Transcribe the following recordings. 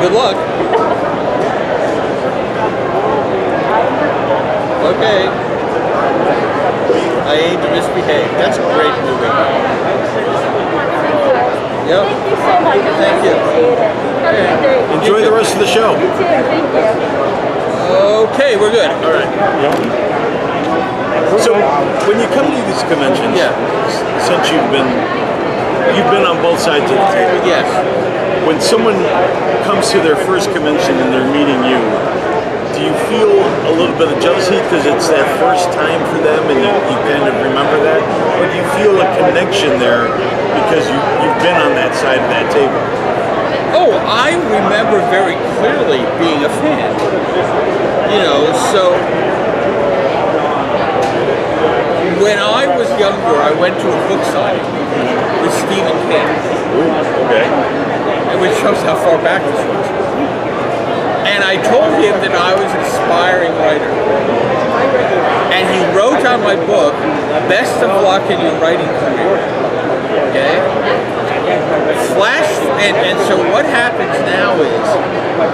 Good luck. Okay. I aim to misbehave. That's a great movie. Yep. Thank you so much. Thank you. Have a good day. Enjoy the rest of the show. You too. Thank you. Okay, we're good. All right. So when you come to these conventions, Yeah. since you've been on both sides of the table. Yes. When someone comes to their first convention and they're meeting you, do you feel a little bit of jealousy because it's that first time for them and you kind of remember that? Or do you feel a connection there because you've been on that side of that table? Oh, I remember very clearly being a fan. You know, so when I was younger, I went to a book signing with Stephen King. Ooh, okay. Which shows how far back this was. And I told him that I was an aspiring writer. And he wrote on my book, "Best of luck in your writing career." Okay? And so what happens now is,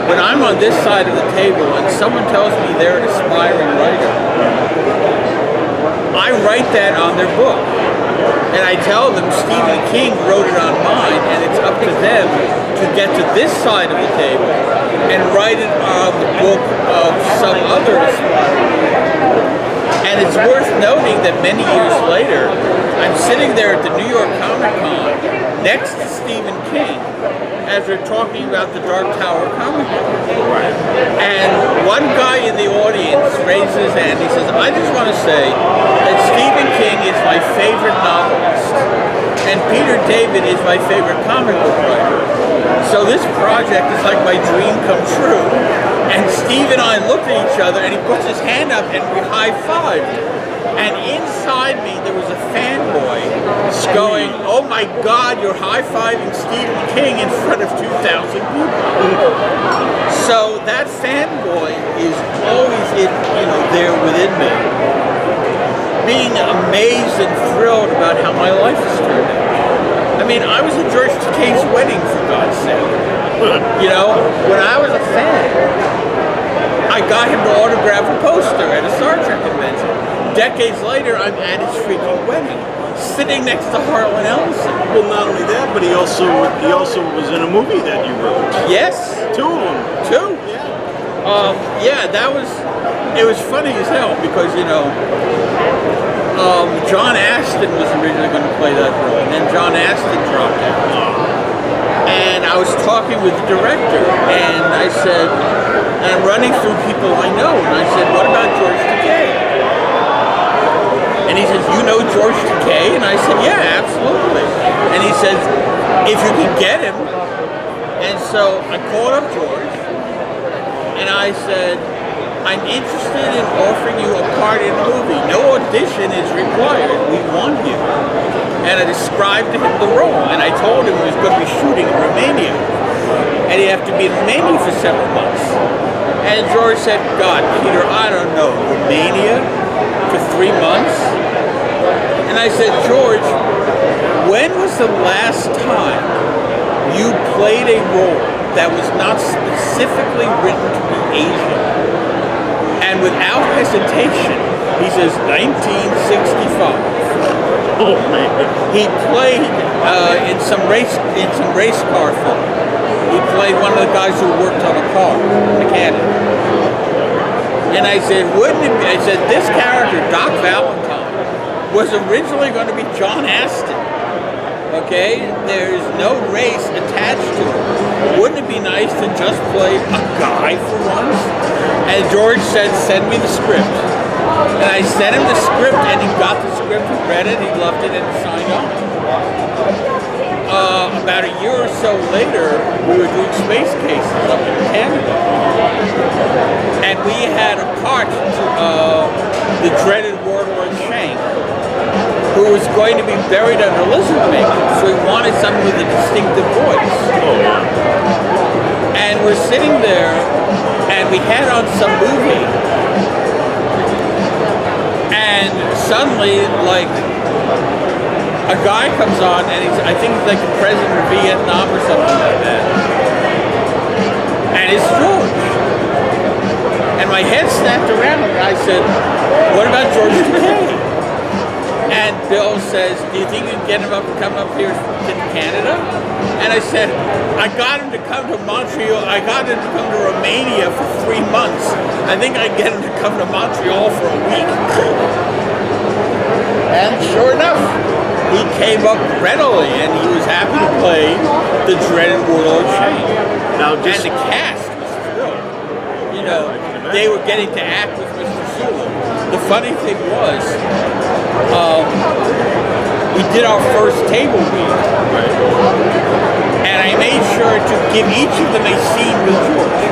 when I'm on this side of the table and someone tells me they're an aspiring writer, I write that on their book. And I tell them Stephen King wrote it on mine, and it's up to them to get to this side of the table and write it on the book of some other aspiring writer. And it's worth noting that many years later, I'm sitting there at the New York Comic Con next to Stephen King as they're talking about the Dark Tower comic book. Right. And one guy in the audience raises his hand. He says, "I just want to say that Stephen King is my favorite novelist, and Peter David is my favorite comic book writer. So this project is like my dream come true." And Steve and I looked at each other, and he puts his hand up, and we high-fived. And inside me, there was a fanboy going, "Oh my God, you're high-fiving Stephen King in front of 2,000 people." So that fanboy is always there within me, being amazed and thrilled about how my life has turned out. I mean, I was at George Takei's wedding, for God's sake. You know, when I was a fan, I got him to autograph a poster at a Star Trek convention. Decades later, I'm at his freaking wedding, sitting next to Harlan Ellison. Well, not only that, but he also was in a movie that you wrote. Yes, Two of them. two. Yeah, it was funny as hell because, John Astin was originally going to play that role, and then John Astin dropped out. And I was talking with the director, and I said, and I'm running through people I know, and I said, "What about George Takei?" And he says, "You know George Takei?" And I said, "Yeah, absolutely." And he says, "If you can get him." And so I called up George, and I said, "I'm interested in offering you a part in a movie. No audition is required. We want you." And I described to him the role, and I told him he was going to be shooting in Romania, and he'd have to be in Romania for several months. And George said, "God, Peter, I don't know, Romania for 3 months?" And I said, "George, when was the last time you played a role that was not specifically written to be Asian?" And without hesitation, he says, 1965. Oh man. He played in some race car film. He played one of the guys who worked on a car, mechanic. And I said, I said, this character, Doc Valentine, was originally going to be John Astin. Okay? There's no race attached to it. Wouldn't it be nice to just play a guy for once? And George said, "Send me the script." And I sent him the script, and he got the script, he read it, he loved it, and signed on. About a year or so later, we were doing Space Cases up in Canada. And we had a part to the dreaded Warlord Shank, who was going to be buried under lizard making, so he wanted someone with a distinctive voice. Oh yeah. And we're sitting there, and we had on some movie, and suddenly, like, a guy comes on, and I think he's like the president of Vietnam or something like that. And my head snapped around, and I said, "What about George Takei?" And Bill says, "Do you think you can get him up to come up here to Canada?" And I said, "I got him to come to Montreal. I got him to come to Romania for 3 months. I think I can get him to come to Montreal for a week." And sure enough, he came up readily, and he was happy to play the dreaded Warlord Shane. Now, And just the cast was thrilled. You know, they were getting to act with Mr. Sulu. The funny thing was, we did our first table read, and I made sure to give each of them a scene with George.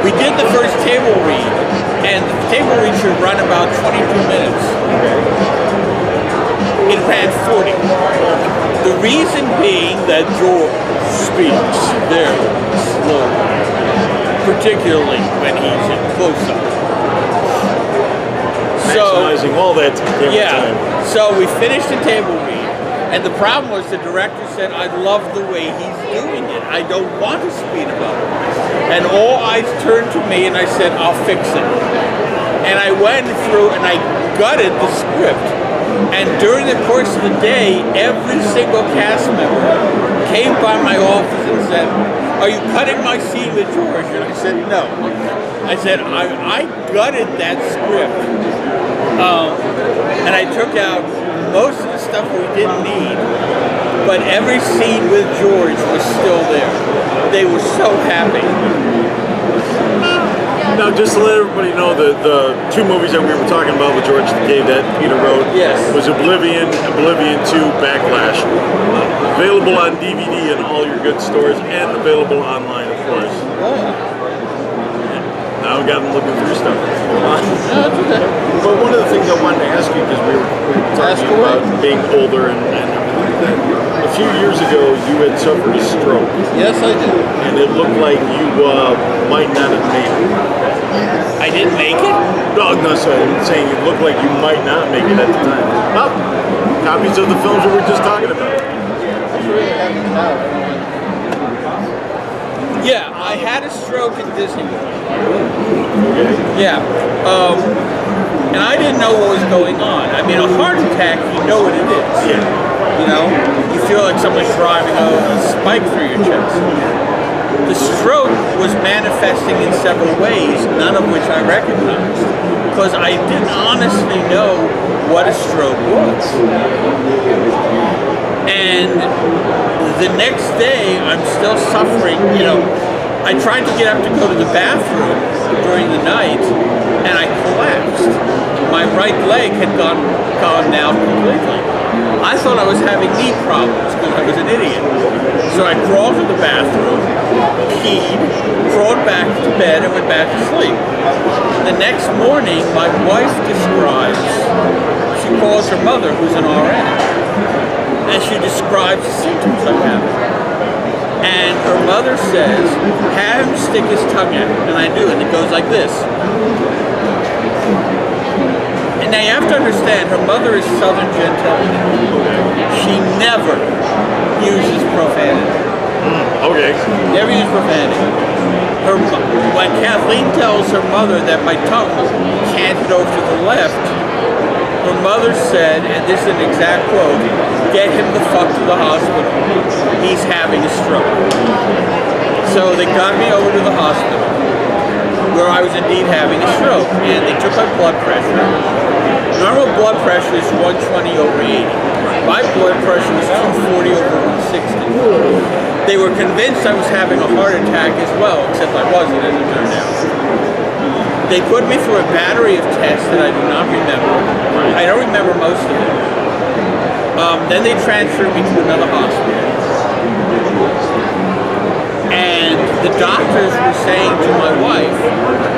We did the first table read, and the table read should run about 22 minutes. It ran 40. The reason being that George speaks very slowly, particularly when he's in close-up. maximizing all that camera time. So we finished the table read, and the problem was the director said, "I love the way he's doing it. I don't want to speed him up." And all eyes turned to me, and I said, "I'll fix it." And I went through and I gutted the script. And during the course of the day, every single cast member came by my office and said, "Are you cutting my scene with George?" And I said, "No." I said, I gutted that script. And I took out most of the stuff we didn't need. But every scene with George was still there. They were so happy. Now, just to let everybody know, the two movies that we were talking about with George Takei that Peter wrote was Oblivion, Oblivion 2, Backlash. Available on DVD in all your good stores and available online, of course. Now we got them looking through stuff. But one of the things I wanted to ask you, because we were talking about being older and everything like that. A few years ago, you had suffered a stroke. Yes, I did. And it looked like you might not have made it. I didn't make it? No, sorry. I'm saying it looked like you might not make it at the time. Oh, copies of the films we were just talking about. Yeah, I had a stroke at Disney World. Okay. Yeah. And I didn't know what was going on. I mean, a heart attack, you know what it is. Yeah. You know? You feel like someone's driving a spike through your chest. The stroke was manifesting in several ways, none of which I recognized. Because I didn't honestly know what a stroke was. And the next day, I'm still suffering. You know, I tried to get up to go to the bathroom during the night, and I collapsed. My right leg had gone out completely. I thought I was having knee problems because I was an idiot. So I crawled to the bathroom, peed, crawled back to bed, and went back to sleep. The next morning, my wife describes, she calls her mother, who's an RN, and she describes the symptoms I'm having. And her mother says, "Have him stick his tongue out." And I do, and it goes like this. And now you have to understand, her mother is Southern Gentile. She never uses profanity. Okay. Never uses profanity. When Kathleen tells her mother that my tongue canted over to the left, her mother said, and this is an exact quote, "Get him the fuck to the hospital. He's having a stroke." So they got me over to the hospital, where I was indeed having a stroke, and they took my blood pressure. Normal blood pressure is 120 over 80. My blood pressure was 240 over 160. They were convinced I was having a heart attack as well, except I wasn't, as it turned out. They put me through a battery of tests that I do not remember. I don't remember most of it. Then they transferred me to another hospital. And the doctors were saying to my wife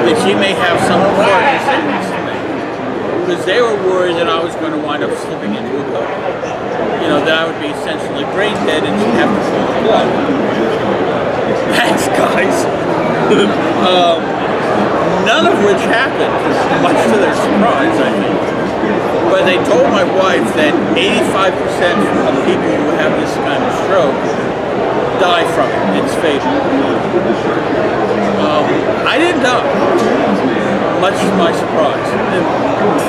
that she may have some important sickness to me. Because they were worried that I was going to wind up slipping into a coma. You know, that I would be essentially brain dead and she'd have to pull the blood. Thanks, guys. None of which happened, much to their surprise, I think. But they told my wife that 85% of people who have this kind of stroke die from it. It's fatal. I didn't die, much to my surprise.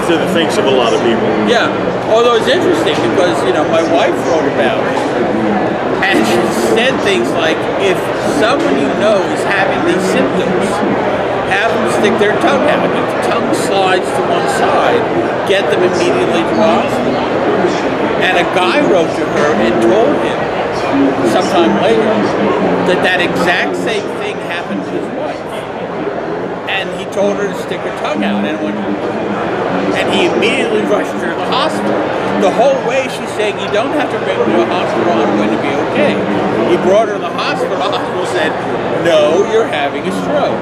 To the thanks of a lot of people. Yeah, although it's interesting because, my wife wrote about it. And she said things like, if someone you know is having these symptoms, have them stick their tongue out. If the tongue slides to one side, get them immediately to the hospital. And a guy wrote to her and told him, sometime later, that exact same thing happened to his wife. And he told her to stick her tongue out. And he immediately rushed her to the hospital. The whole way she's saying, you don't have to bring me to a hospital, I'm going to be okay. He brought her to the hospital. The hospital said, no, you're having a stroke.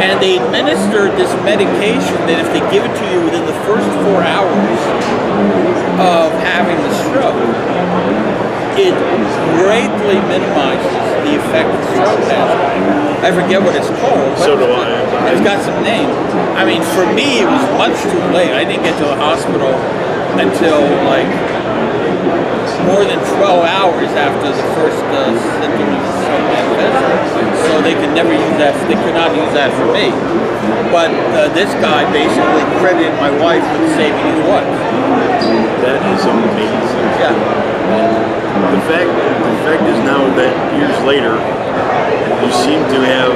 And they administered this medication that if they give it to you within the first 4 hours of having the stroke, it greatly minimizes the effect the stroke has. I forget what it's called. So do I. It's got some name. I mean, for me, it was much too late. I didn't get to the hospital until more than 12 hours after the first symptom of the stroke manifested. So they could never use that. They could not use that for me. But this guy basically credited my wife with saving his wife. That is amazing. Yeah. The fact is now that years later, you seem to have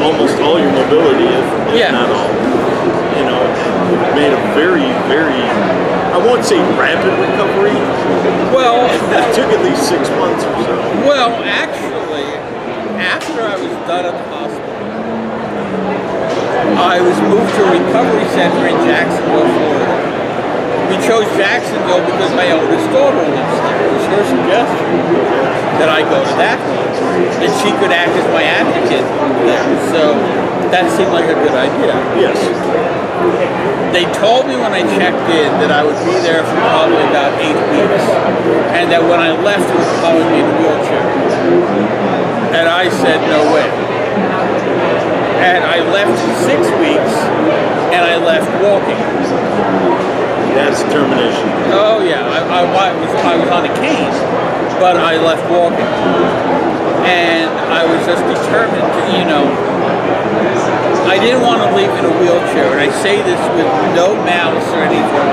almost all your mobility, if not all. Made a very, very, I won't say rapid recovery. Well, it took at least 6 months or so. Well, actually, after I was done at the hospital, I was moved to a recovery center in Jacksonville, Florida. We chose Jacksonville because my oldest daughter lives there. It was her suggestion that I go to that one, and she could act as my advocate there. So that seemed like a good idea. Yes. They told me when I checked in that I would be there for probably about 8 weeks, and that when I left, it would probably be in a wheelchair. And I said, no way. And I left in 6 weeks, and I left walking. That's determination. Oh yeah, I was on a cane, but I left walking, and I was just determined to, I didn't want to leave in a wheelchair, and I say this with no malice or anything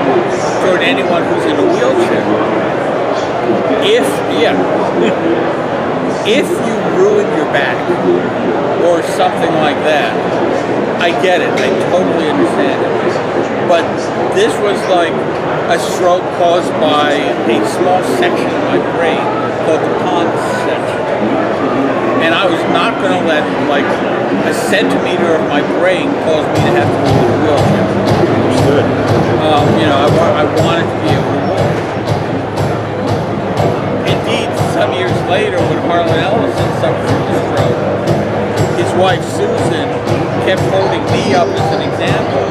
toward anyone who's in a wheelchair. If you ruin your back or something like that, I get it. I totally understand it. But this was like a stroke caused by a small section of my brain called the pons section. And I was not going to let a centimeter of my brain cause me to have to move in a wheelchair. Understood. I wanted to be able to walk. Indeed, some years later, when Harlan Ellison suffered from a stroke, his wife Susan kept holding me up as an example,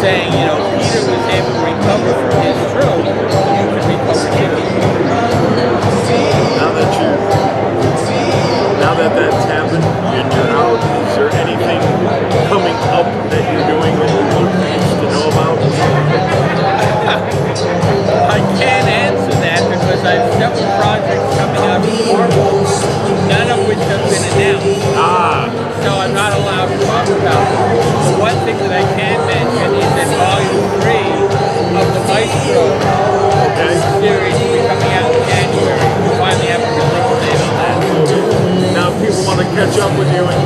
saying, Peter was able to recover from his stroke, you can recover too. Now that that's happened and you're out, is there anything coming up that you're doing that you want fans to know about? I can't answer that because I have several projects coming out of Marvel, none of which have been announced. So I'm not allowed to talk about them. The one thing that I can mention is that Volume 3 of the Maestro series will be coming out in January. We finally have a release date on that. Now, if people want to catch up with you and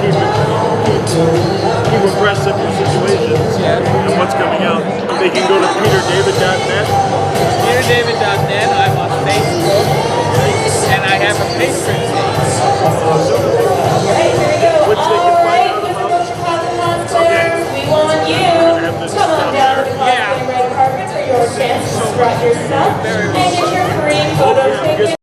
keep abreast of your situations and what's coming out, they can go to peterdavid.net. peterdavid.net. I'm on Facebook, and I have a Patreon page. Which they can find out about. Okay. We want you. Come on down to the red carpet for your chance to strut your stuff and get your free photo taken.